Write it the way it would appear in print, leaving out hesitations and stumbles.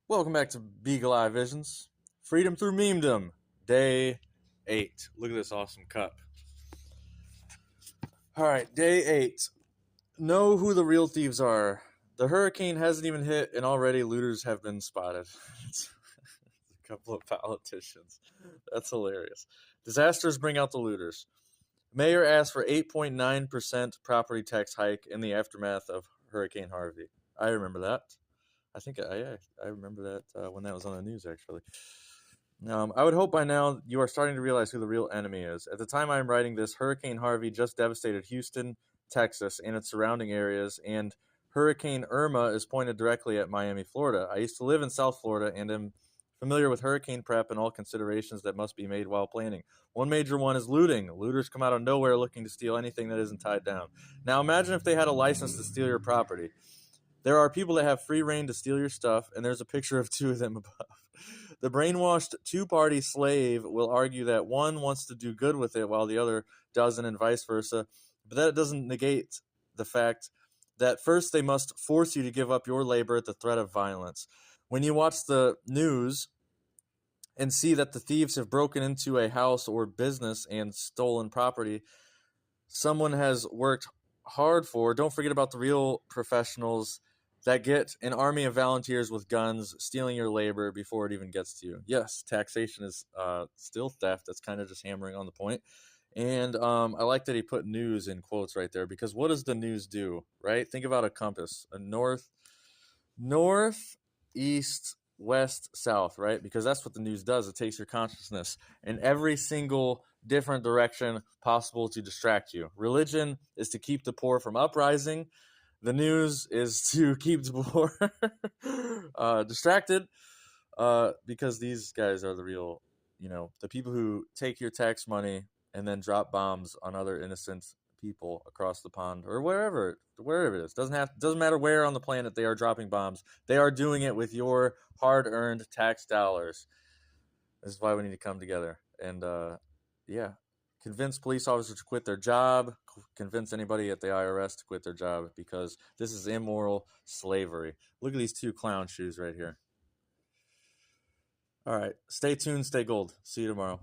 Welcome back to Beagle Eye Visions. Freedom through Memedom, day 8. Look at this awesome cup. Alright, day 8. Know who the real thieves are. The hurricane hasn't even hit, and already looters have been spotted. It's a couple of politicians. That's hilarious. Disasters bring out the looters. Mayor asked for 8.9% property tax hike in the aftermath of Hurricane Harvey. I remember that. I remember that when that was on the news, actually. I would hope by now you are starting to realize who the real enemy is. At the time I am writing this, Hurricane Harvey just devastated Houston, Texas, and its surrounding areas, and Hurricane Irma is pointed directly at Miami, Florida. I used to live in South Florida and am familiar with hurricane prep and all considerations that must be made while planning. One major one is looting. Looters come out of nowhere looking to steal anything that isn't tied down. Now imagine if they had a license to steal your property. There are people that have free reign to steal your stuff, and there's a picture of two of them above. The brainwashed two-party slave will argue that one wants to do good with it while the other doesn't, and vice versa. But that doesn't negate the fact that first they must force you to give up your labor at the threat of violence. When you watch the news and see that the thieves have broken into a house or business and stolen property someone has worked hard for, don't forget about the real professionals that get an army of volunteers with guns stealing your labor before it even gets to you. Yes, taxation is still theft. That's kind of just hammering on the point. And I like that he put news in quotes right there, because what does the news do, right? Think about a compass, a north, east, west, south, right? Because that's what the news does. It takes your consciousness in every single different direction possible to distract you. Religion is to keep the poor from uprising. The news is to keep the poor distracted, because these guys are the real, the people who take your tax money and then drop bombs on other innocent people across the pond or wherever it is. Doesn't matter where on the planet they are dropping bombs. They are doing it with your hard-earned tax dollars. This is why we need to come together and convince police officers to quit their job, convince anybody at the IRS to quit their job, because this is immoral slavery. Look at these two clown shoes right here. All right, stay tuned, stay gold. See you tomorrow.